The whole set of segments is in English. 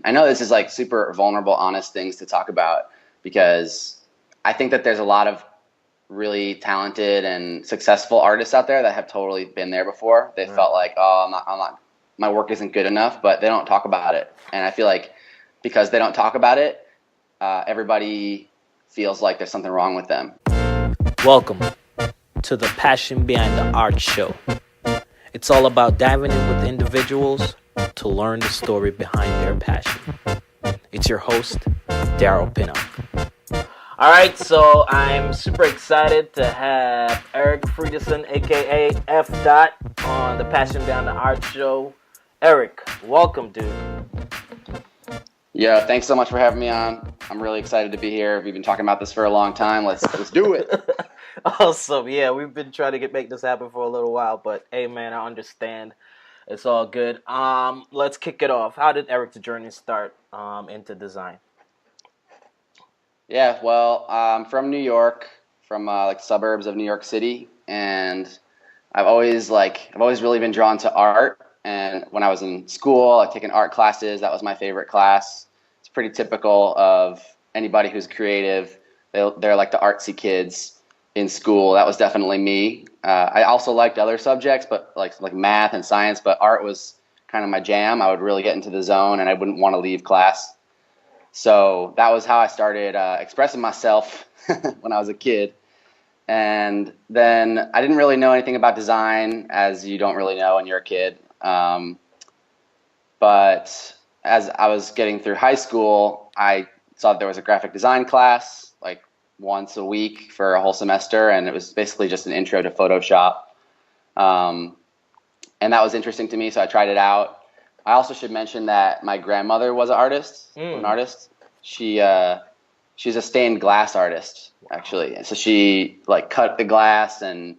I know this is like super vulnerable, honest things to talk about because I think that there's a lot of really talented and successful artists out there that have totally been there before. They felt like, oh, I'm not, my work isn't good enough, but they don't talk about it. And I feel like because they don't talk about it, everybody feels like there's something wrong with them. Welcome to the Passion Behind the Art Show. It's all about diving in with individuals to learn the story behind their passion. It's your host, Daryl Pinnock. All right, so I'm super excited to have Eric Friednesohn, aka efdot, on the Passion Behind the Art Show. Eric, welcome, dude. Yeah, thanks so much for having me on. I'm really excited to be here. We've been talking about this for a long time. Let's do it. Awesome. Yeah, we've been trying to make this happen for a little while, but hey, man, I understand. It's all good. Let's kick it off. How did Eric's journey start into design? Yeah, well, I'm from New York, from like suburbs of New York City, and I've always really been drawn to art. And when I was in school, I'd taken art classes. That was my favorite class. It's pretty typical of anybody who's creative. They're like the artsy kids in school. That was definitely me. I also liked other subjects, but like math and science, but art was kind of my jam. I would really get into the zone, and I wouldn't want to leave class. So that was how I started expressing myself when I was a kid. And then I didn't really know anything about design, as you don't really know when you're a kid. But as I was getting through high school, I saw that there was a graphic design class, like once a week for a whole semester, and it was basically just an intro to Photoshop. And that was interesting to me, so I tried it out. I also should mention that my grandmother was an artist. She's a stained glass artist, actually. So she like cut the glass and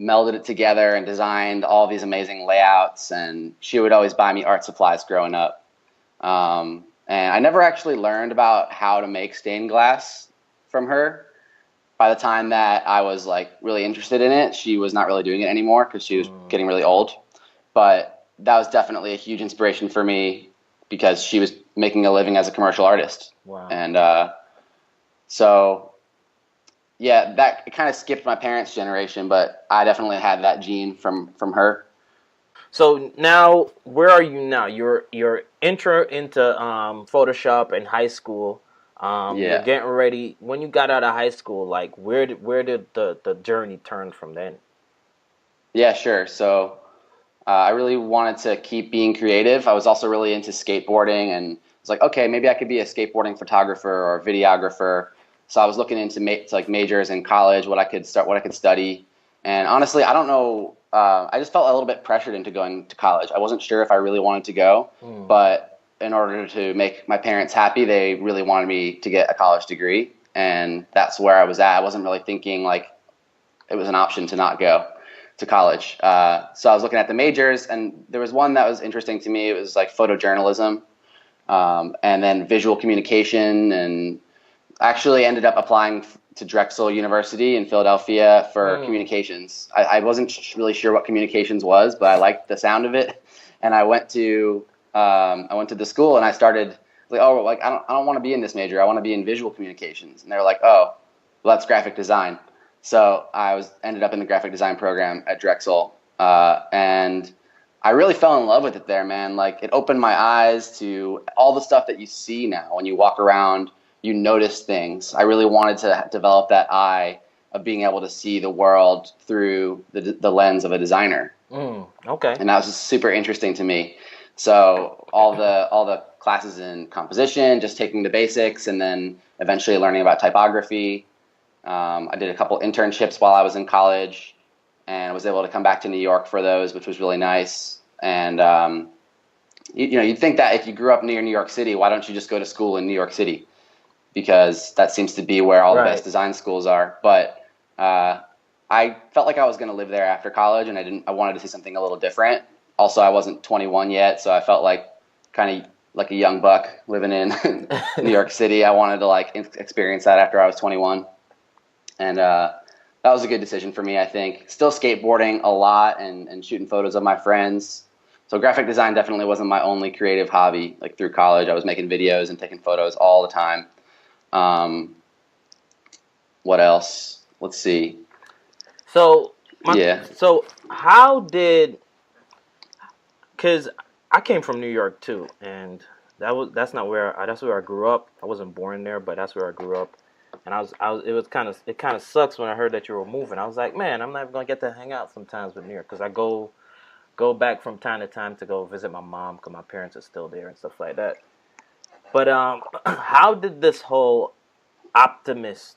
melded it together and designed all these amazing layouts. And she would always buy me art supplies growing up. And I never actually learned about how to make stained glass from her. By the time that I was like really interested in it, she was not really doing it anymore because she was getting really old. But that was definitely a huge inspiration for me because she was making a living as a commercial artist. Wow. And so, yeah, that kind of skipped my parents' generation, but I definitely had that gene from her. So now, where are you now? Your intro into Photoshop in high school. You're getting ready. When you got out of high school, like where did the journey turn from then? Yeah, sure. So I really wanted to keep being creative. I was also really into skateboarding, and was like, okay, maybe I could be a skateboarding photographer or a videographer. So I was looking into like majors in college, what I could study. And honestly, I don't know. I just felt a little bit pressured into going to college. I wasn't sure if I really wanted to go, but in order to make my parents happy, they really wanted me to get a college degree. And that's where I was at. I wasn't really thinking like it was an option to not go to college. So I was looking at the majors, and there was one that was interesting to me. It was like photojournalism, and then visual communication, and actually ended up applying to Drexel University in Philadelphia for communications. I wasn't really sure what communications was, but I liked the sound of it, and I went to the school, and I started like, I don't want to be in this major. I want to be in visual communications, and they were like, oh, well, that's graphic design. So I ended up in the graphic design program at Drexel, and I really fell in love with it there, man. Like, it opened my eyes to all the stuff that you see now when you walk around. You notice things. I really wanted to develop that eye of being able to see the world through the lens of a designer. Okay. And that was just super interesting to me. So all the classes in composition, just taking the basics, and then eventually learning about typography. I did a couple internships while I was in college, and I was able to come back to New York for those, which was really nice. And you'd think that if you grew up near New York City, why don't you just go to school in New York City? Because that seems to be where all the best design schools are. But I felt like I was going to live there after college, and I wanted to see something a little different. Also, I wasn't 21 yet, so I felt like kind of like a young buck living in New York City. I wanted to like experience that after I was 21. And that was a good decision for me, I think. Still skateboarding a lot and shooting photos of my friends. So graphic design definitely wasn't my only creative hobby. Like through college, I was making videos and taking photos all the time. Um, what else? Let's see. So Yeah. so how did, because I came from New York too, and that's where I grew up. I wasn't born there, but that's where I grew up. And it kind of sucks when I heard that you were moving. I was like, man, I'm not gonna get to hang out sometimes with New York, because I go back from time to time to go visit my mom because my parents are still there and stuff like that. But how did this whole optimist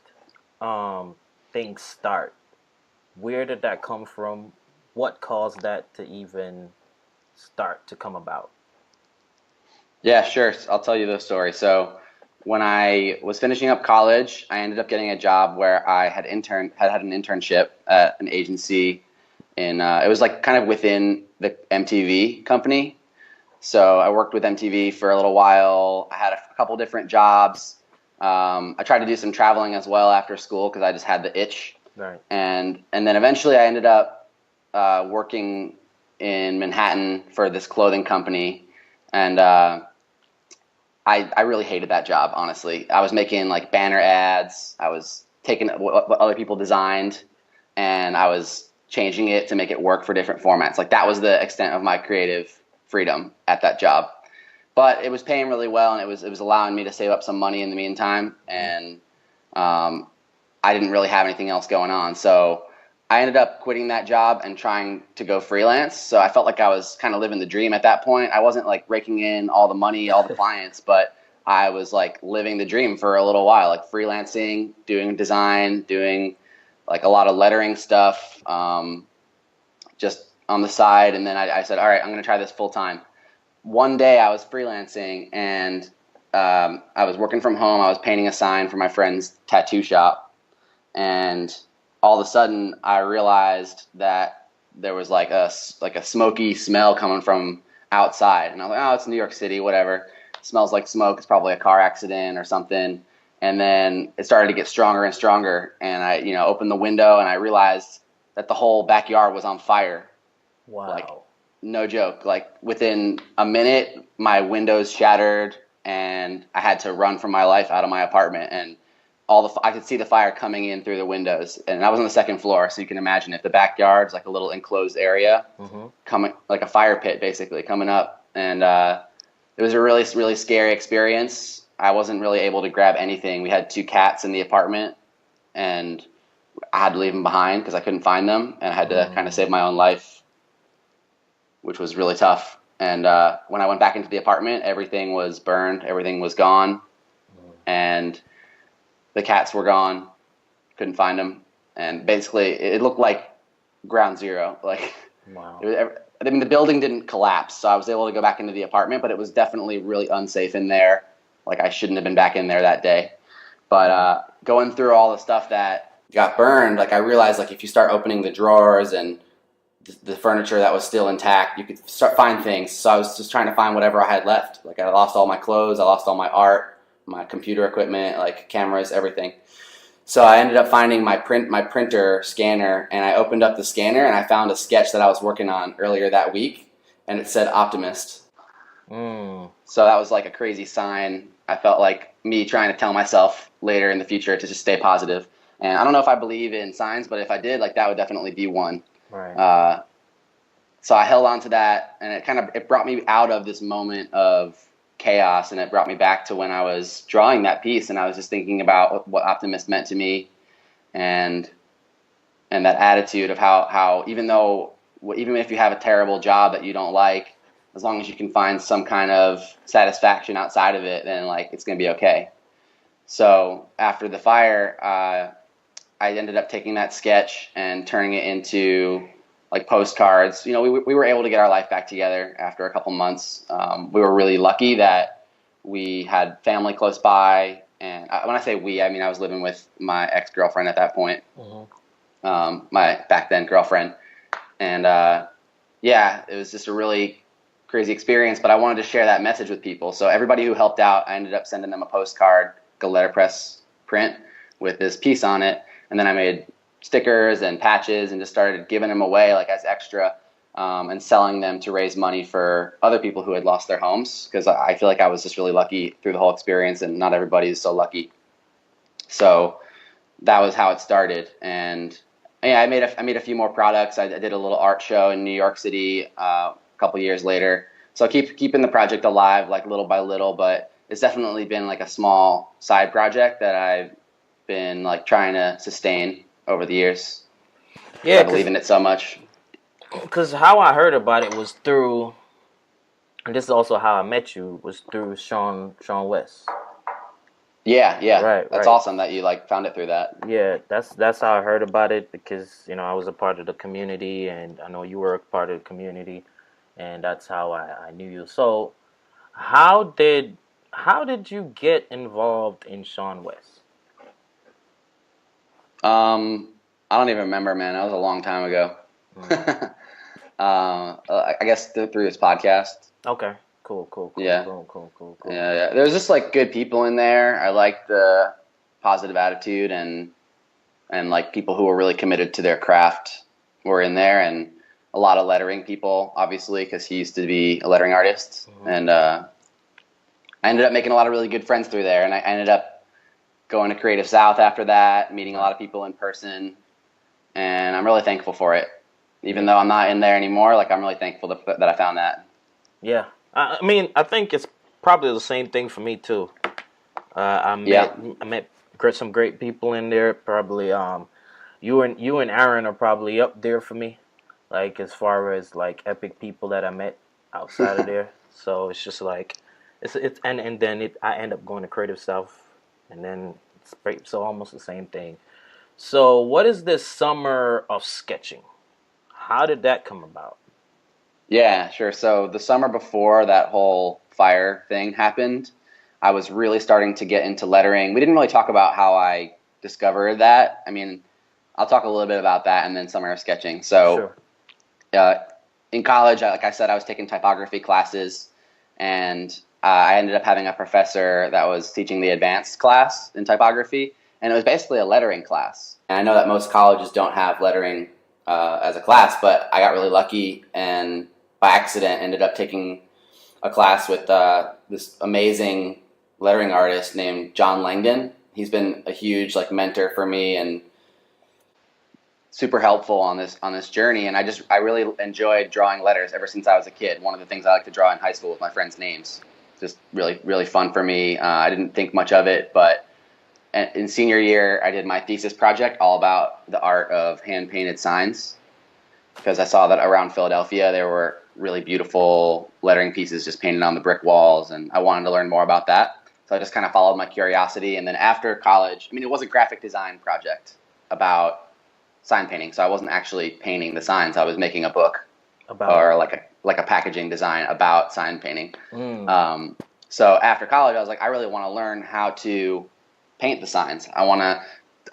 thing start? Where did that come from? What caused that to even start to come about? Yeah, sure. I'll tell you the story. So when I was finishing up college, I ended up getting a job where I had an internship at an agency in it was like kind of within the MTV company. So I worked with MTV for a little while. I had a couple different jobs. I tried to do some traveling as well after school because I just had the itch. Right. And then eventually I ended up working in Manhattan for this clothing company, and I really hated that job, honestly. I was making like banner ads. I was taking what other people designed, and I was changing it to make it work for different formats. Like that was the extent of my creative freedom at that job. But it was paying really well, and it was allowing me to save up some money in the meantime. And I didn't really have anything else going on, so I ended up quitting that job and trying to go freelance. So I felt like I was kind of living the dream at that point. I wasn't like raking in all the money, all the clients, but I was like living the dream for a little while, like freelancing, doing design, doing like a lot of lettering stuff, just on the side. And then I said, all right, I'm going to try this full time. One day I was freelancing, and I was working from home. I was painting a sign for my friend's tattoo shop, and all of a sudden I realized that there was like a smoky smell coming from outside, and I was like, oh, it's New York City, whatever. It smells like smoke. It's probably a car accident or something. And then it started to get stronger and stronger, and I, opened the window, and I realized that the whole backyard was on fire. Wow. Like, no joke. Like within a minute, my windows shattered, and I had to run for my life out of my apartment. And I could see the fire coming in through the windows, and I was on the second floor, so you can imagine if the backyard's like a little enclosed area, coming like a fire pit basically coming up. And it was a really, really scary experience. I wasn't really able to grab anything. We had 2 cats in the apartment, and I had to leave them behind because I couldn't find them, and I had to kind of save my own life, which was really tough. And when I went back into the apartment, everything was burned, everything was gone, and the cats were gone. Couldn't find them, and basically it looked like ground zero. Like, wow. The building didn't collapse, so I was able to go back into the apartment, but it was definitely really unsafe in there. Like, I shouldn't have been back in there that day. But going through all the stuff that got burned, like I realized, like if you start opening the drawers and the furniture that was still intact, you could start find things. So I was just trying to find whatever I had left. Like I lost all my clothes, I lost all my art, my computer equipment, like cameras, everything. So I ended up finding my printer scanner, and I opened up the scanner, and I found a sketch that I was working on earlier that week, and it said optimist. So that was like a crazy sign. I felt like me trying to tell myself later in the future to just stay positive. And I don't know if I believe in signs, but if I did, like that would definitely be one. Right. So I held on to that, and it brought me out of this moment of chaos, and it brought me back to when I was drawing that piece, and I was just thinking about what optimist meant to me, and that attitude of how even if you have a terrible job that you don't like, as long as you can find some kind of satisfaction outside of it, then like it's going to be okay. So after the fire, I ended up taking that sketch and turning it into like postcards. We were able to get our life back together after a couple months. We were really lucky that we had family close by, and when I say we, I mean I was living with my ex-girlfriend at that point, my back then girlfriend, and it was just a really crazy experience. But I wanted to share that message with people. So everybody who helped out, I ended up sending them a postcard, a letterpress print with this piece on it, and then I made stickers and patches and just started giving them away like as extra. and selling them to raise money for other people who had lost their homes, because I feel like I was just really lucky through the whole experience, and not everybody is so lucky. So that was how it started. And yeah, I made a few more products. I did a little art show in New York City a couple years later. So keeping the project alive, like little by little, but it's definitely been like a small side project that I've been like trying to sustain over the years. Yeah, I believe in it so much. Because how I heard about it was through, and this is also how I met you, was through Sean West. Yeah. Right, That's right. awesome that you like found it through that. Yeah, that's how I heard about it, because I was a part of the community, and I know you were a part of the community, and that's how I knew you. So how did you get involved in Sean West? I don't even remember, man. That was a long time ago. I guess through this podcast. Okay. Cool. Yeah. Yeah. There's just like good people in there. I like the positive attitude, and like people who are really committed to their craft were in there, and a lot of lettering people, obviously, because he used to be a lettering artist. And I ended up making a lot of really good friends through there, and I ended up going to Creative South after that, meeting a lot of people in person, and I'm really thankful for it. Even though I'm not in there anymore, like I'm really thankful that I found that. Yeah, I mean, I think it's probably the same thing for me too. I met some great people in there. Probably you and Aaron are probably up there for me, like as far as like epic people that I met outside of there. So it's just like it's and then I end up going to Creative South, and then so almost the same thing. So what is this summer of sketching? How did that come about? Yeah, sure. So the summer before that whole fire thing happened, I was really starting to get into lettering. We didn't really talk about how I discovered that. I mean, I'll talk a little bit about that and then summer of sketching. So in college, like I said, I was taking typography classes, and I ended up having a professor that was teaching the advanced class in typography, and it was basically a lettering class. And I know that most colleges don't have lettering as a class, but I got really lucky, and by accident ended up taking a class with this amazing lettering artist named John Langdon. He's been a huge like mentor for me and super helpful on this journey. And I really enjoyed drawing letters ever since I was a kid. One of the things I like to draw in high school with my friends' names. Just really fun for me. I didn't think much of it, but in senior year, I did my thesis project all about the art of hand-painted signs, because I saw that around Philadelphia there were really beautiful lettering pieces just painted on the brick walls, and I wanted to learn more about that. So I just kind of followed my curiosity, and then after college, I mean, it was a graphic design project about sign painting, so I wasn't actually painting the signs. I was making a book or like a packaging design about sign painting. So after college, I was like, I really want to learn how to paint the signs. I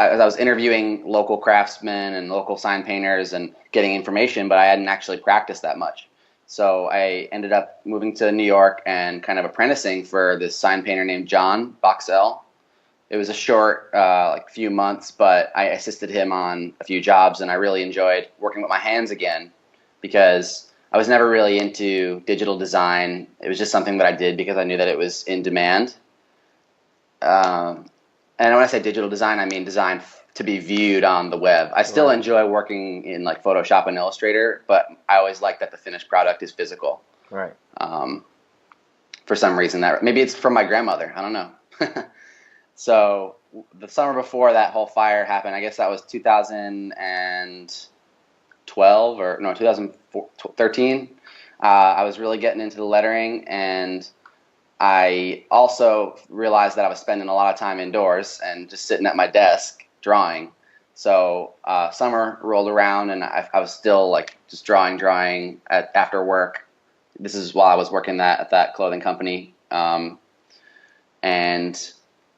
was interviewing local craftsmen and local sign painters and getting information, but I hadn't actually practiced that much. So I ended up moving to New York and kind of apprenticing for this sign painter named John Boxell. It was a short, like few months, but I assisted him on a few jobs, and I really enjoyed working with my hands again, because I was never really into digital design. It was just something that I did because I knew that it was in demand. And when I say digital design, I mean design to be viewed on the web. I still enjoy working in like Photoshop and Illustrator, but I always like that the finished product is physical. Right. For some reason, that maybe it's from my grandmother. I don't know. So the summer before that whole fire happened, I guess that was 2012 or no, 2013. I was really getting into the lettering, and I also realized that I was spending a lot of time indoors and just sitting at my desk drawing. So summer rolled around, and I was still like just drawing after work. This is while I was working at that clothing company, and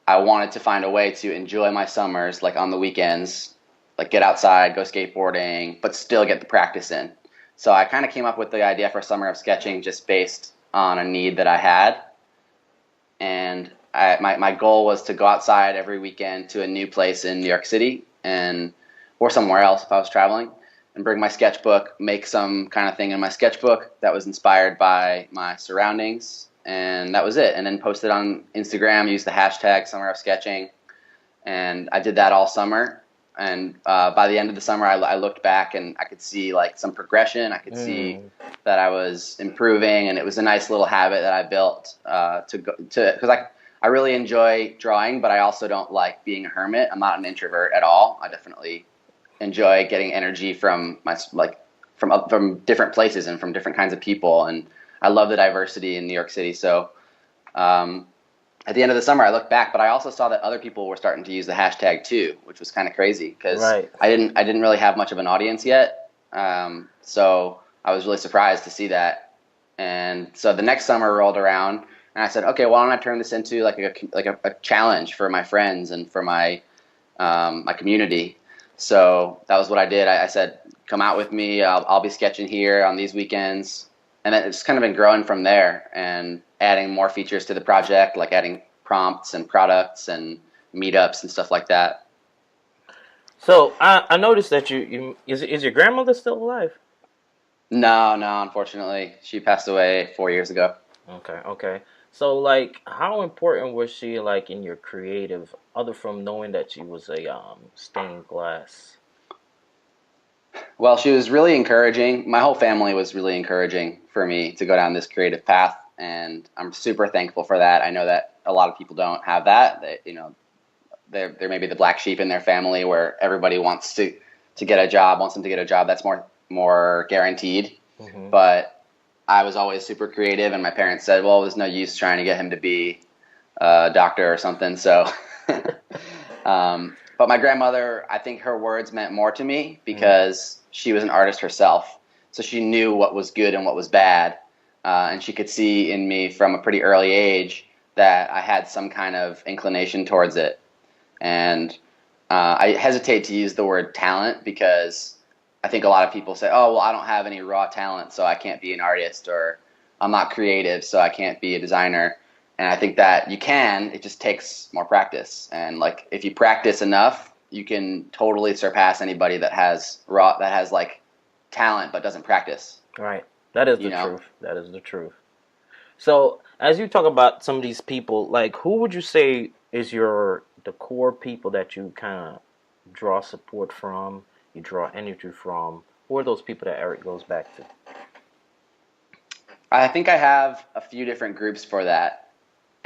I wanted to find a way to enjoy my summers, like on the weekends, like get outside, go skateboarding, but still get the practice in. So I kind of came up with the idea for Summer of Sketching just based on a need that I had. And my goal was to go outside every weekend to a new place in New York City or somewhere else if I was traveling, and bring my sketchbook, make some kind of thing in my sketchbook that was inspired by my surroundings, and that was it. And then post it on Instagram, use the hashtag Summer of Sketching, and I did that all summer. And by the end of the summer, I looked back and I could see like some progression. I could see that I was improving, and it was a nice little habit that I built because I really enjoy drawing, but I also don't like being a hermit. I'm not an introvert at all. I definitely enjoy getting energy from from different places and from different kinds of people, and I love the diversity in New York City. So at the end of the summer, I looked back, but I also saw that other people were starting to use the hashtag too, which was kind of crazy because I didn't really have much of an audience yet. So I was really surprised to see that. And so the next summer rolled around, and I said, okay, why don't I turn this into like a challenge for my friends and for my my community. So that was what I did. I said, come out with me. I'll be sketching here on these weekends. And then it's kind of been growing from there and adding more features to the project, like adding prompts and products and meetups and stuff like that. So I noticed that is your grandmother still alive? No, unfortunately. She passed away 4 years ago. Okay. So, like, how important was she, like, in your creative, other from knowing that she was a stained glass? Well, she was really encouraging. My whole family was really encouraging for me to go down this creative path, and I'm super thankful for that. I know that a lot of people don't have that. They're maybe the black sheep in their family where everybody wants to get a job, wants them to get a job that's more guaranteed. Mm-hmm. But I was always super creative, and my parents said, well, there's no use trying to get him to be a doctor or something. So, but my grandmother, I think her words meant more to me because she was an artist herself. So she knew what was good and what was bad. And she could see in me from a pretty early age that I had some kind of inclination towards it. And I hesitate to use the word talent because I think a lot of people say, oh, well, I don't have any raw talent, so I can't be an artist, or I'm not creative, so I can't be a designer. And I think that you can, it just takes more practice. And like, if you practice enough, you can totally surpass anybody that has like talent, but doesn't practice. Right. That is the truth. That is the truth. So as you talk about some of these people, like, who would you say is the core people that you kind of draw support from, you draw energy from? Who are those people that Eric goes back to? I think I have a few different groups for that,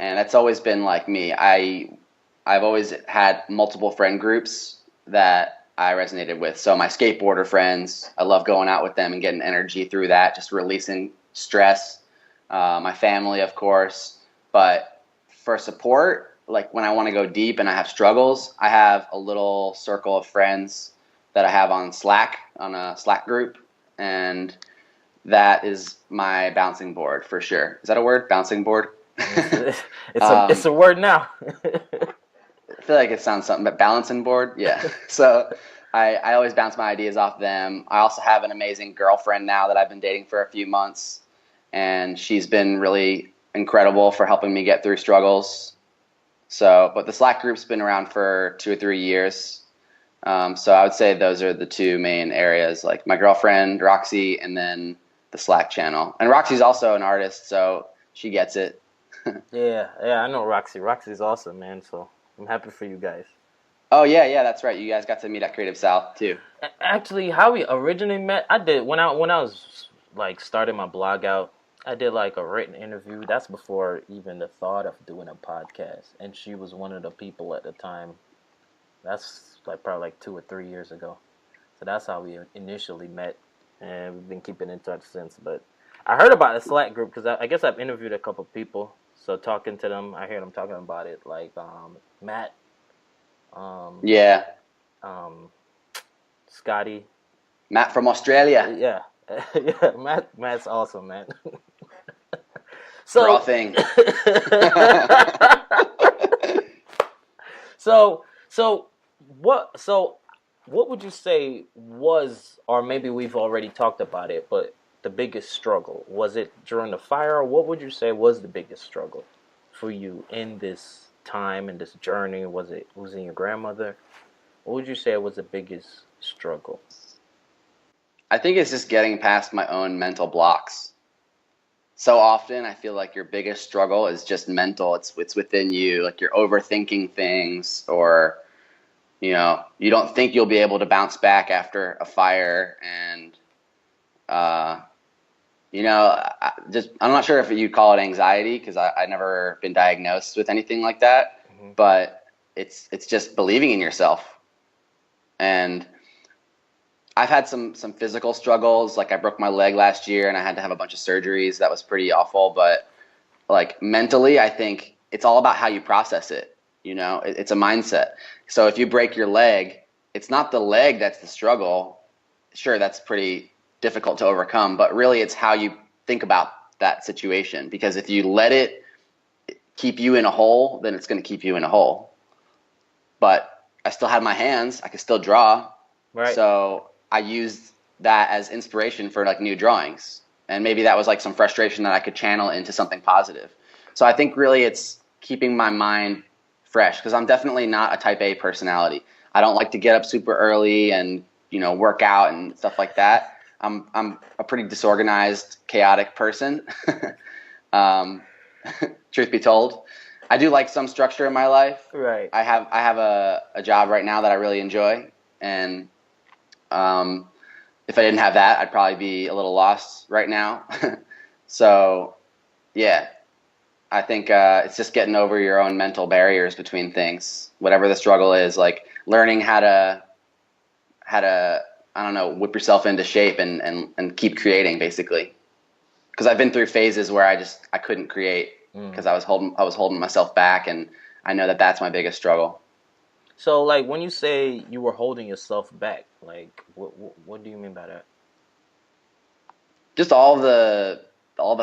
and that's always been like me. I've always had multiple friend groups that I resonated with. So my skateboarder friends, I love going out with them and getting energy through that, just releasing stress. My family, of course, but for support, like when I want to go deep and I have struggles, I have a little circle of friends that I have on Slack, on a Slack group, and that is my bouncing board for sure. Is that a word? Bouncing board? It's a word now. I feel like it sounds something, but balancing board? Yeah. So I always bounce my ideas off them. I also have an amazing girlfriend now that I've been dating for a few months, and she's been really incredible for helping me get through struggles. So, but the Slack group's been around for 2 or 3 years. So I would say those are the two main areas, like my girlfriend, Roxy, and then the Slack channel. And Roxy's also an artist, so she gets it. Yeah, I know Roxy. Roxy's awesome, man, so I'm happy for you guys. Oh, yeah, that's right. You guys got to meet at Creative South, too. Actually, how we originally met, I did, when I was, like, starting my blog out, I did, like, a written interview. That's before even the thought of doing a podcast, and she was one of the people at the time. That's like probably like 2 or 3 years ago. So that's how we initially met, and we've been keeping in touch since. But I heard about the Slack group because I guess I've interviewed a couple people. So talking to them, I hear them talking about it, like Matt. Yeah. Scotty. Matt from Australia. Yeah. Yeah, Matt's awesome, man. So raw thing. What would you say was, or maybe we've already talked about it, but the biggest struggle? Was it during the fire, or what would you say was the biggest struggle for you in this time, in this journey? Was it losing your grandmother? What would you say was the biggest struggle? I think it's just getting past my own mental blocks. So often I feel like your biggest struggle is just mental. It's within you. Like you're overthinking things, or you don't think you'll be able to bounce back after a fire, and uh, I'm not sure if you call it anxiety, because I never been diagnosed with anything like that, but it's just believing in yourself. And I've had some physical struggles. Like I broke my leg last year and I had to have a bunch of surgeries. That was pretty awful. But like mentally, I think it's all about how you process it. It's a mindset. So if you break your leg, it's not the leg that's the struggle. Sure, that's pretty difficult to overcome, but really it's how you think about that situation. Because if you let it keep you in a hole, then it's going to keep you in a hole. But I still had my hands. I could still draw. Right. So I used that as inspiration for like new drawings. And maybe that was like some frustration that I could channel into something positive. So I think really it's keeping my mind fresh, because I'm definitely not a type A personality. I don't like to get up super early and, work out and stuff like that. I'm a pretty disorganized, chaotic person. Truth be told, I do like some structure in my life. Right. I have a job right now that I really enjoy, and if I didn't have that, I'd probably be a little lost right now. So, yeah, I think it's just getting over your own mental barriers between things, whatever the struggle is. Like learning how to I don't know, whip yourself into shape and keep creating, basically. Because I've been through phases where I couldn't create because I was holding myself back, and I know that that's my biggest struggle. So, like, when you say you were holding yourself back, like, what do you mean by that? Just all the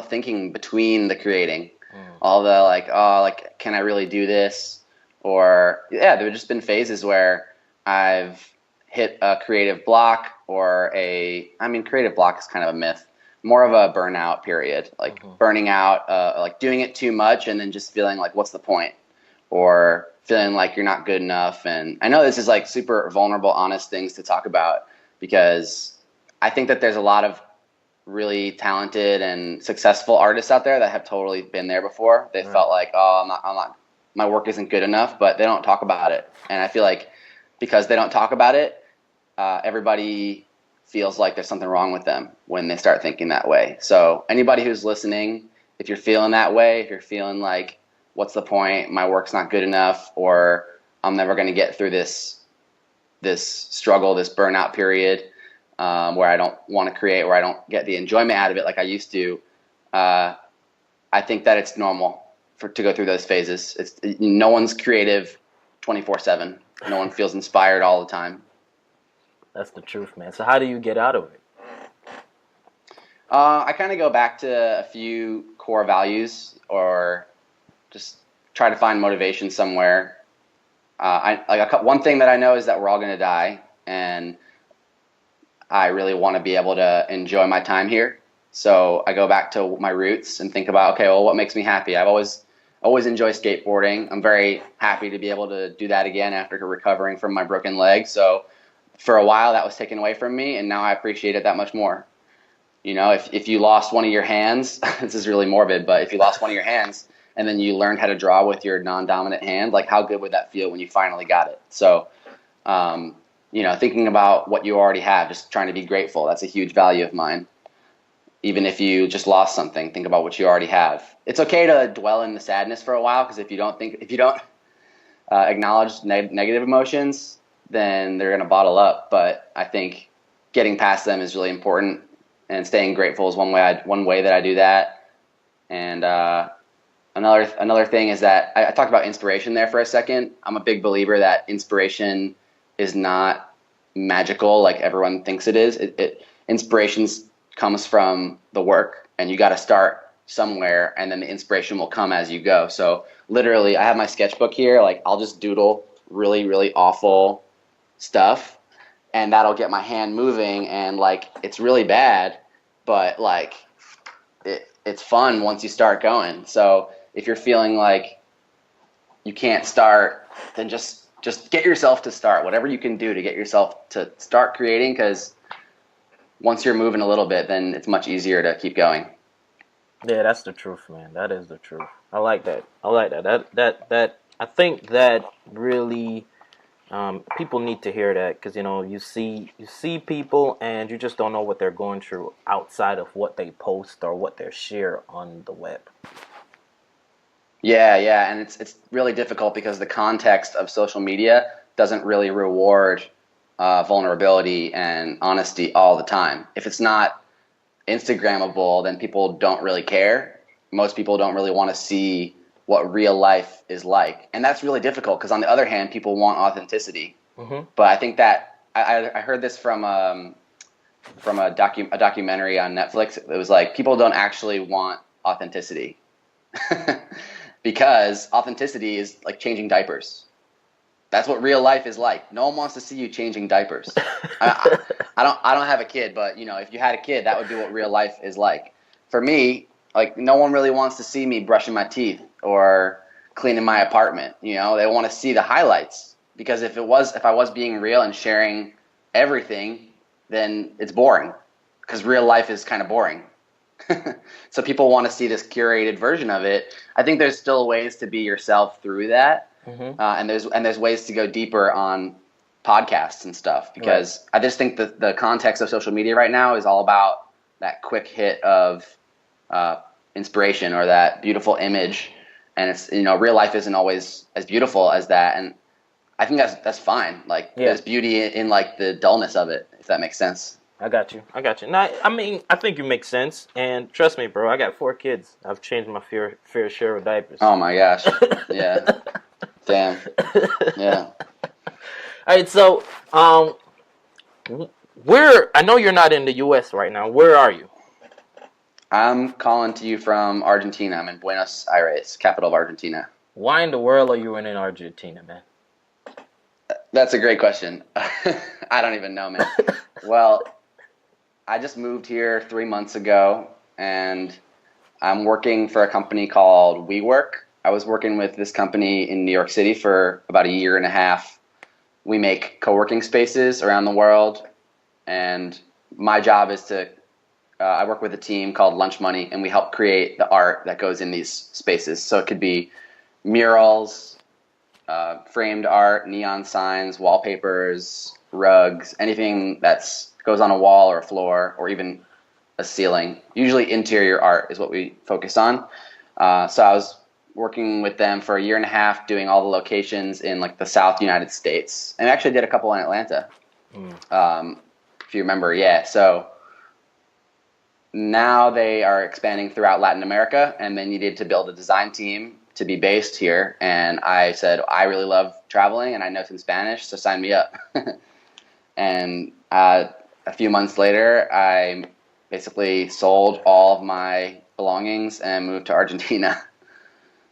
thinking between the creating, all the like, can I really do this? Or there have just been phases where I've hit a creative block, or creative block is kind of a myth. More of a burnout period, like burning out, like doing it too much, and then just feeling like, what's the point? Or feeling like you're not good enough. And I know this is like super vulnerable, honest things to talk about, because I think that there's a lot of really talented and successful artists out there that have totally been there before. They felt like, I'm not, my work isn't good enough, but they don't talk about it. And I feel like because they don't talk about it, everybody feels like there's something wrong with them when they start thinking that way. So anybody who's listening, if you're feeling that way, if you're feeling like, what's the point? My work's not good enough, or I'm never going to get through this struggle, this burnout period, where I don't want to create, where I don't get the enjoyment out of it like I used to. I think that it's normal to go through those phases. No one's creative 24/7. No one feels inspired all the time. That's the truth, man. So how do you get out of it? I kind of go back to a few core values, or just try to find motivation somewhere. One thing that I know is that we're all going to die, and I really want to be able to enjoy my time here. So I go back to my roots and think about, okay, well, what makes me happy? I've always enjoyed skateboarding. I'm very happy to be able to do that again after recovering from my broken leg. So for a while that was taken away from me, and now I appreciate it that much more. If you lost one of your hands, this is really morbid, but if you lost one of your hands and then you learned how to draw with your non-dominant hand, like how good would that feel when you finally got it? So, thinking about what you already have, just trying to be grateful, that's a huge value of mine. Even if you just lost something, think about what you already have. It's okay to dwell in the sadness for a while, because if you don't acknowledge negative emotions, then they're going to bottle up. But I think getting past them is really important, and staying grateful is one way that I do that. And another thing is that I talked about inspiration there for a second. I'm a big believer that inspiration is not magical like everyone thinks it is. Inspiration comes from the work, and you got to start somewhere, and then the inspiration will come as you go. So literally, I have my sketchbook here. Like, I'll just doodle really, really awful stuff, and that'll get my hand moving, and like, it's really bad, but like it's fun once you start going. So if you're feeling like you can't start, then just get yourself to start, whatever you can do to get yourself to start creating, because once you're moving a little bit, then it's much easier to keep going. Yeah, that's the truth, man. That is the truth. I like that. I like that. That I think that really people need to hear that, because you see people and you just don't know what they're going through outside of what they post or what they share on the web. Yeah, and it's really difficult because the context of social media doesn't really reward vulnerability and honesty all the time. If it's not Instagrammable, then people don't really care. Most people don't really want to see what real life is like, and that's really difficult because on the other hand, people want authenticity. Mm-hmm. But I think that I heard this from a documentary on Netflix. It was like people don't actually want authenticity because authenticity is like changing diapers. That's what real life is like. No one wants to see you changing diapers. I don't have a kid, but if you had a kid, that would be what real life is like. For me, like no one really wants to see me brushing my teeth or cleaning my apartment. They want to see the highlights, because if I was being real and sharing everything, then it's boring, because real life is kind of boring. So people want to see this curated version of it. I think there's still ways to be yourself through that. Mm-hmm. And there's ways to go deeper on podcasts and stuff, because right. I just think that the context of social media right now is all about that quick hit of inspiration or that beautiful image, and it's real life isn't always as beautiful as that, and I think that's fine. Like there's beauty in like the dullness of it, if that makes sense. I got you. Now, I mean, I think you make sense, and trust me, bro. I got 4 kids. I've changed my fair share of diapers. Oh my gosh, yeah. Damn. Yeah. All right, so I know you're not in the U.S. right now. Where are you? I'm calling to you from Argentina. I'm in Buenos Aires, capital of Argentina. Why in the world are you in Argentina, man? That's a great question. I don't even know, man. Well, I just moved here 3 months ago, and I'm working for a company called WeWork. I was working with this company in New York City for about a year and a half. We make co-working spaces around the world, and my job is to I work with a team called Lunch Money, and we help create the art that goes in these spaces. So it could be murals, framed art, neon signs, wallpapers, rugs, anything that's goes on a wall or a floor or even a ceiling. Usually interior art is what we focus on. So I was working with them for a year and a half, doing all the locations in like the South United States, and I actually did a couple in Atlanta. If you remember, yeah. So now they are expanding throughout Latin America, and they needed to build a design team to be based here. And I said, I really love traveling, and I know some Spanish, so sign me up. And a few months later, I basically sold all of my belongings and moved to Argentina.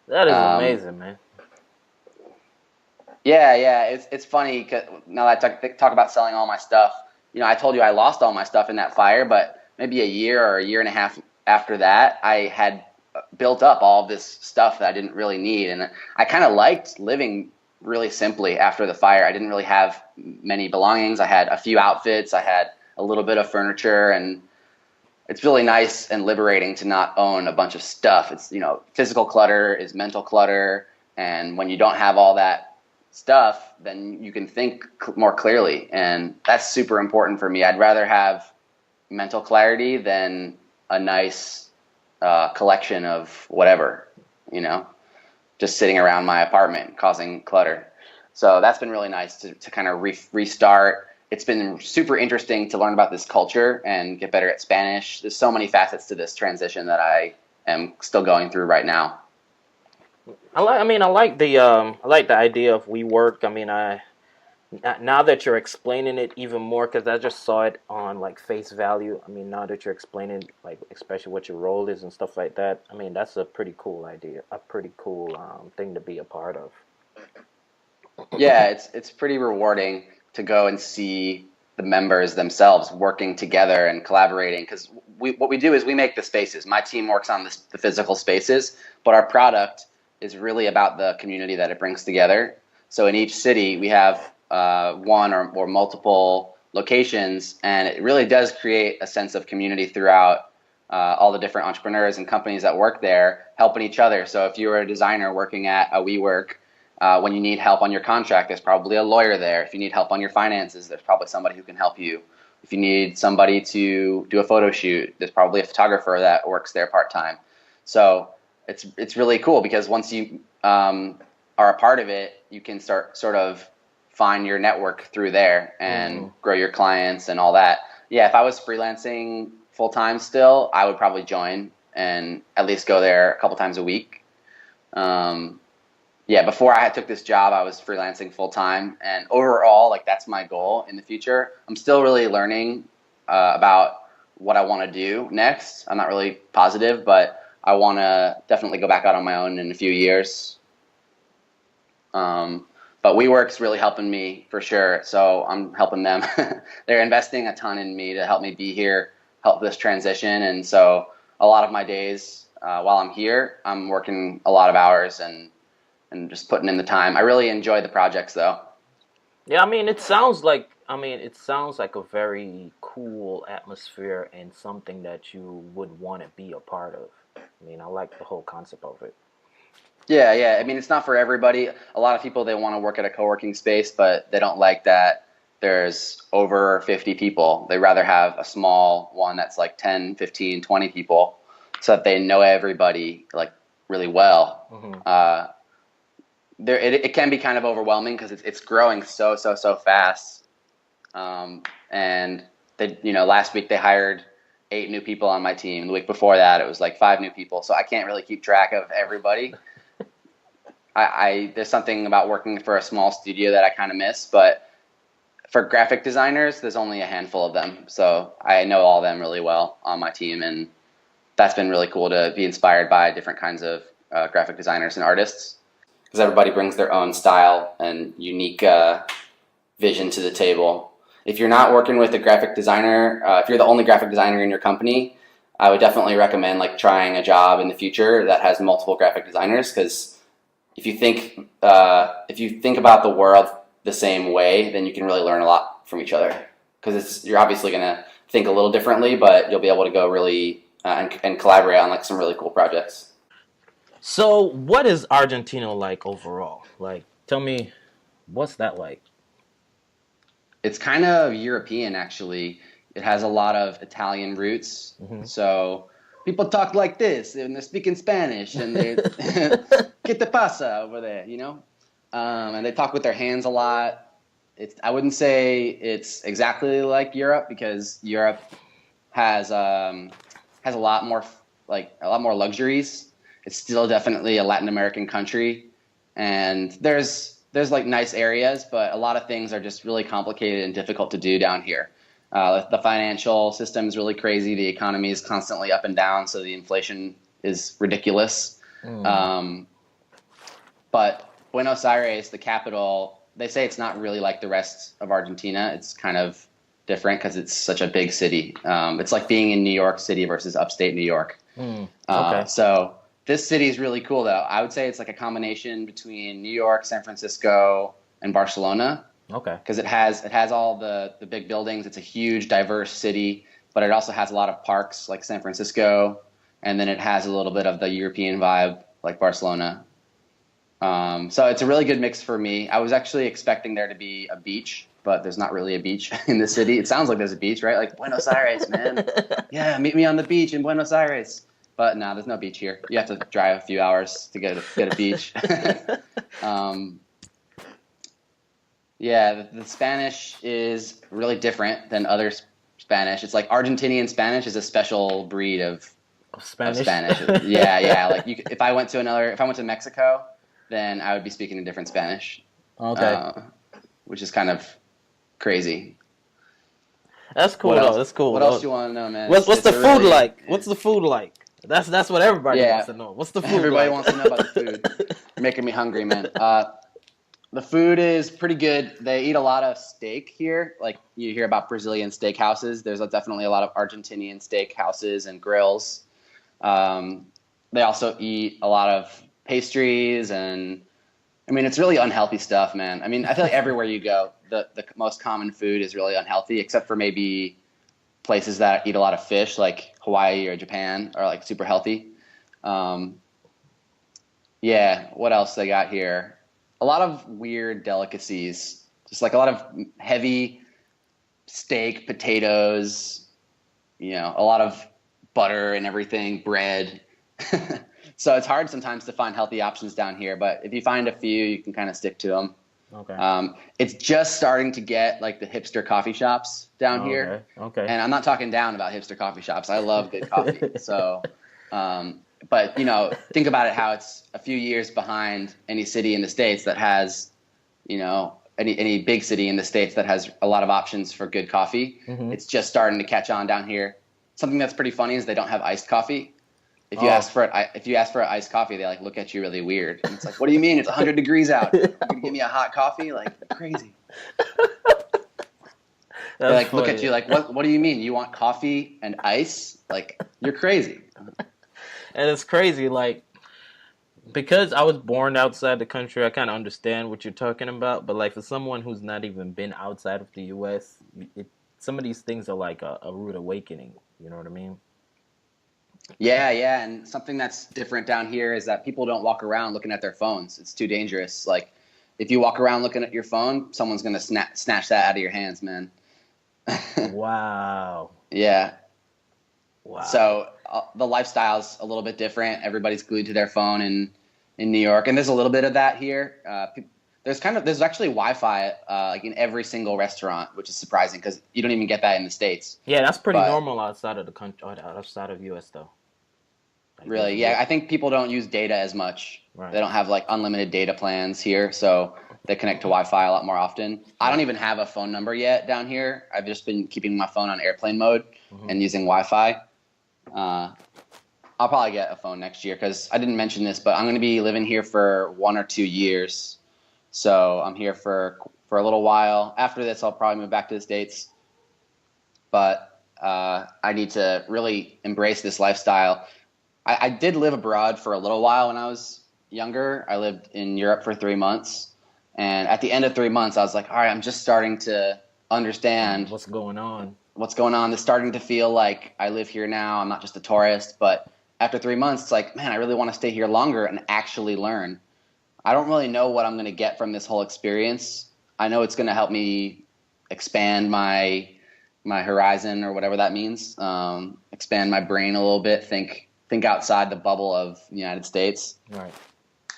That is amazing, man. Yeah. It's funny, 'cause now that I talk about selling all my stuff, I told you I lost all my stuff in that fire, but maybe a year or a year and a half after that, I had built up all of this stuff that I didn't really need. And I kind of liked living really simply after the fire. I didn't really have many belongings. I had a few outfits. I had a little bit of furniture, and it's really nice and liberating to not own a bunch of stuff. It's, physical clutter is mental clutter. And when you don't have all that stuff, then you can think more clearly. And that's super important for me. I'd rather have mental clarity than a nice collection of whatever, just sitting around my apartment causing clutter. So that's been really nice to kind of restart. It's been super interesting to learn about this culture and get better at Spanish. There's so many facets to this transition that I am still going through right now. I like the idea of WeWork. I mean, now that you're explaining it even more, because I just saw it on like face value. I mean, now that you're explaining like especially what your role is and stuff like that, I mean, that's a pretty cool idea, a pretty cool thing to be a part of. Yeah, it's pretty rewarding to go and see the members themselves working together and collaborating, because what we do is we make the spaces. My team works on the physical spaces, but our product is really about the community that it brings together. So in each city, we have one or multiple locations, and it really does create a sense of community throughout all the different entrepreneurs and companies that work there, helping each other. So if you were a designer working at a WeWork, when you need help on your contract, there's probably a lawyer there. If you need help on your finances, there's probably somebody who can help you. If you need somebody to do a photo shoot, there's probably a photographer that works there part-time. So it's really cool because once you are a part of it, you can start sort of find your network through there and grow your clients and all that. Yeah, if I was freelancing full-time still, I would probably join and at least go there a couple times a week. Yeah, before I took this job, I was freelancing full-time, and overall, like, that's my goal in the future. I'm still really learning about what I want to do next. I'm not really positive, but I want to definitely go back out on my own in a few years. But WeWork's really helping me for sure, so I'm helping them. They're investing a ton in me to help me be here, help this transition, and so a lot of my days while I'm here, I'm working a lot of hours and just putting in the time. I really enjoy the projects, though. Yeah, I mean, it sounds like a very cool atmosphere and something that you would want to be a part of. I mean, I like the whole concept of it. Yeah. I mean, it's not for everybody. A lot of people, they want to work at a co-working space, but they don't like that there's over 50 people. They rather have a small one that's like 10, 15, 20 people so that they know everybody like really well. Mm-hmm. It can be kind of overwhelming because it's growing so fast. And they, last week they hired 8 new people on my team. The week before that, it was like 5 new people. So I can't really keep track of everybody. There's something about working for a small studio that I kind of miss, but for graphic designers, there's only a handful of them. So I know all of them really well on my team, and that's been really cool to be inspired by different kinds of graphic designers and artists. Because everybody brings their own style and unique vision to the table. If you're not working with a graphic designer, if you're the only graphic designer in your company, I would definitely recommend like trying a job in the future that has multiple graphic designers. Because if you think about the world the same way, then you can really learn a lot from each other. Because you're obviously gonna think a little differently, but you'll be able to go really and collaborate on like some really cool projects. So, what is Argentina like overall? Like, tell me, what's that like? It's kind of European, actually. It has a lot of Italian roots. Mm-hmm. So people talk like this, and they're speaking Spanish, and they "¿Qué te pasa?" over there, and they talk with their hands a lot. I wouldn't say it's exactly like Europe because Europe has a lot more luxuries. It's still definitely a Latin American country, and there's like nice areas, but a lot of things are just really complicated and difficult to do down here. The financial system is really crazy. The economy is constantly up and down, so the inflation is ridiculous. But Buenos Aires, the capital, they say it's not really like the rest of Argentina. It's kind of different because it's such a big city. It's like being in New York City versus upstate New York. Okay. So this city is really cool, though. I would say it's like a combination between New York, San Francisco, and Barcelona. Okay. Because it has all the big buildings. It's a huge, diverse city, but it also has a lot of parks like San Francisco, and then it has a little bit of the European vibe like Barcelona. So it's a really good mix for me. I was actually expecting there to be a beach, but there's not really a beach in the city. It sounds like there's a beach, right? Like Buenos Aires, man. Yeah, meet me on the beach in Buenos Aires. But no, there's no beach here. You have to drive a few hours to get a beach. Yeah, the Spanish is really different than other Spanish. It's like Argentinian Spanish is a special breed of Spanish. Yeah. Like if I went to Mexico, then I would be speaking a different Spanish. Okay. Which is kind of crazy. That's cool though. That's cool. What else do you want to know, man? What's the food like? What's the food like? That's what everybody wants to know. What's the food Everybody like? wants to know about the food. You're making me hungry, man. The food is pretty good. They eat a lot of steak here. Like you hear about Brazilian steak houses. There's definitely a lot of Argentinian steak houses and grills. They also eat a lot of pastries and I mean, it's really unhealthy stuff, man. I mean, I feel like everywhere you go, the most common food is really unhealthy, except for maybe places that eat a lot of fish, like Hawaii or Japan, are like super healthy. Um, yeah, what else they got here? A lot of weird delicacies, just like a lot of heavy steak, potatoes, a lot of butter and everything, bread. So it's hard sometimes to find healthy options down here, but if you find a few, you can kind of stick to them. Okay. It's just starting to get like the hipster coffee shops down here. Okay. And I'm not talking down about hipster coffee shops. I love good coffee. So, but think about it, how it's a few years behind any city in the States that has, any big city in the States that has a lot of options for good coffee. Mm-hmm. It's just starting to catch on down here. Something that's pretty funny is they don't have iced coffee. If you ask for an iced coffee, they like look at you really weird. And it's like, what do you mean? It's 100 degrees out. You're gonna give me a hot coffee? Like, crazy. They like look at you like, what do you mean? You want coffee and ice? Like, you're crazy. And it's crazy, like, because I was born outside the country, I kind of understand what you're talking about. But like for someone who's not even been outside of the U.S., some of these things are like a rude awakening. You know what I mean? Yeah. And something that's different down here is that people don't walk around looking at their phones. It's too dangerous. Like, if you walk around looking at your phone, someone's going to snatch that out of your hands, man. Wow. Yeah. Wow. So the lifestyle's a little bit different. Everybody's glued to their phone in New York. And there's a little bit of that here. There's actually Wi-Fi like in every single restaurant, which is surprising because you don't even get that in the States. Yeah, that's pretty normal outside of the country, outside of US though. Like, really? Yeah, I think people don't use data as much. Right. They don't have like unlimited data plans here, so they connect to Wi-Fi a lot more often. I don't even have a phone number yet down here. I've just been keeping my phone on airplane mode and using Wi-Fi. I'll probably get a phone next year because I didn't mention this, but I'm going to be living here for 1 or 2 years. So I'm here for a little while. After this, I'll probably move back to the States. But I need to really embrace this lifestyle. I did live abroad for a little while when I was younger. I lived in Europe for 3 months. And at the end of 3 months, I was like, all right, I'm just starting to understand what's going on. It's starting to feel like I live here now. I'm not just a tourist. But after 3 months, it's like, man, I really want to stay here longer and actually learn. I don't really know what I'm going to get from this whole experience. I know it's going to help me expand my horizon or whatever that means. Expand my brain a little bit. Think outside the bubble of the United States. Right.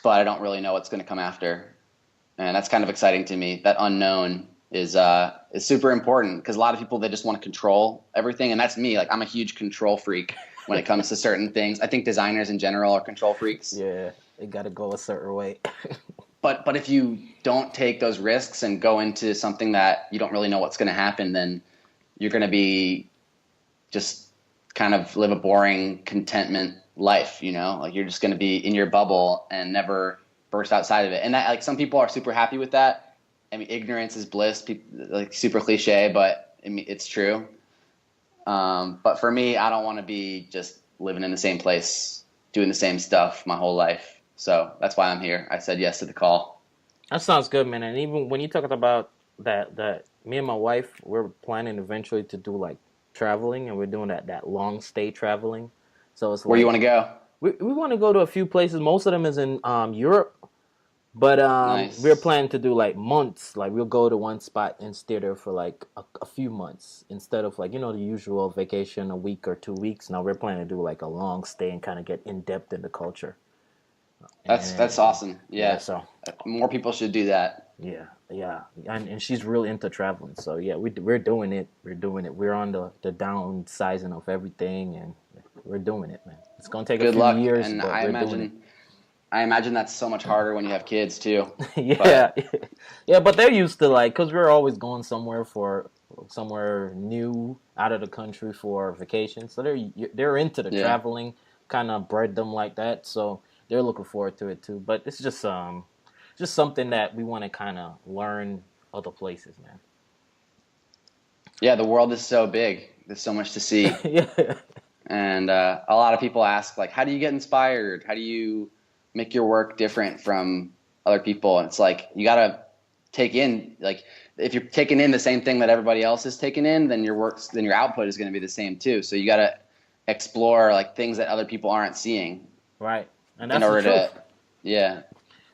But I don't really know what's going to come after. And that's kind of exciting to me. That unknown is super important because a lot of people, they just want to control everything. And that's me. Like, I'm a huge control freak when it comes to certain things. I think designers in general are control freaks. Yeah, they got to go a certain way. But if you don't take those risks and go into something that you don't really know what's going to happen, then you're going to be just kind of live a boring contentment life, Like, you're just going to be in your bubble and never burst outside of it. And that, like, some people are super happy with that. I mean, ignorance is bliss, like, super cliche, but I mean, it's true. But for me, I don't want to be just living in the same place, doing the same stuff my whole life. So that's why I'm here. I said yes to the call. That sounds good, man. And even when you talked about that me and my wife, we're planning eventually to do like traveling, and we're doing that long stay traveling. So it's where you want to go? We want to go to a few places. Most of them is in Europe. But nice. We're planning to do like months. Like, we'll go to one spot and stay there for like a few months instead of like, the usual vacation, a week or 2 weeks. Now we're planning to do like a long stay and kind of get in depth in the culture. That's awesome. Yeah. So more people should do that. Yeah. And she's really into traveling. So yeah, we're doing it. We're on the downsizing of everything, and we're doing it, man. It's gonna take a few years, and but we're doing it. I imagine that's so much harder when you have kids too. Yeah, but they're used to, like, because we're always going somewhere new out of the country for vacation, so they're into the traveling. Kind of bred them like that, so they're looking forward to it too. But it's just something that we want to kind of learn other places, man. Yeah, the world is so big. There's so much to see. Yeah. And a lot of people ask, like, how do you get inspired? How do you make your work different from other people. And it's like, you got to take in, like, if you're taking in the same thing that everybody else is taking in, then your output is going to be the same too. So you got to explore like things that other people aren't seeing. Right. And that's the truth. Yeah.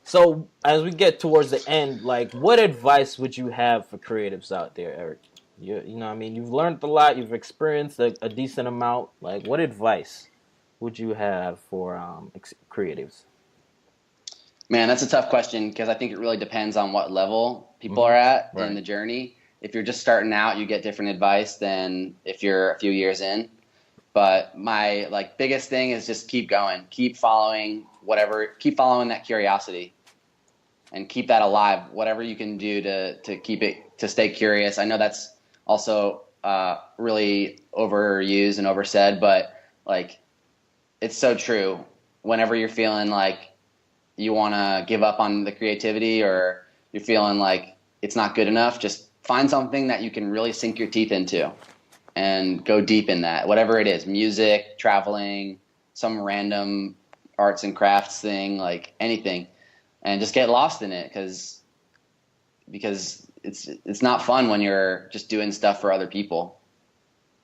So as we get towards the end, like, what advice would you have for creatives out there, Eric? You know, I mean, you've learned a lot, you've experienced a decent amount. Like, what advice would you have for creatives? Man, that's a tough question because I think it really depends on what level people are at in the journey. If you're just starting out, you get different advice than if you're a few years in. But my like biggest thing is just keep going, keep following that curiosity and keep that alive. Whatever you can do to keep it, to stay curious. I know that's also really overused and oversaid, but like it's so true. Whenever you're feeling like you want to give up on the creativity or you're feeling like it's not good enough, just find something that you can really sink your teeth into and go deep in that, whatever it is, music, traveling, some random arts and crafts thing, like anything, and just get lost in it because it's not fun when you're just doing stuff for other people.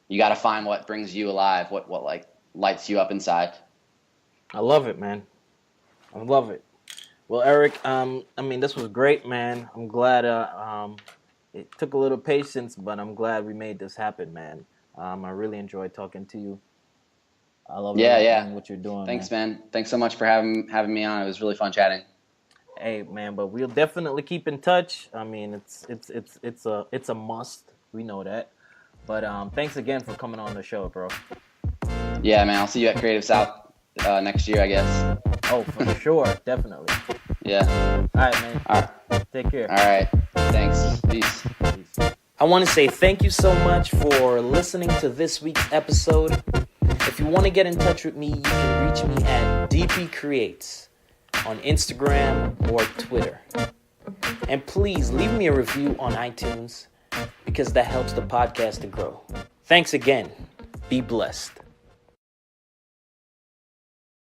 You got to find what brings you alive, what like lights you up inside. I love it, man. I love it. Well, Eric, I mean, this was great, man. I'm glad it took a little patience, but I'm glad we made this happen, man. I really enjoyed talking to you. I love what you're doing. Thanks, man. Thanks so much for having me on. It was really fun chatting. Hey, man, but we'll definitely keep in touch. I mean, it's a must. We know that. But thanks again for coming on the show, bro. Yeah, man. I'll see you at Creative South next year, I guess. Oh, for sure, definitely. Yeah. All right, man. All right. Take care. All right. Thanks. Peace. I want to say thank you so much for listening to this week's episode. If you want to get in touch with me, you can reach me at DPCREATES on Instagram or Twitter. And please leave me a review on iTunes because that helps the podcast to grow. Thanks again. Be blessed.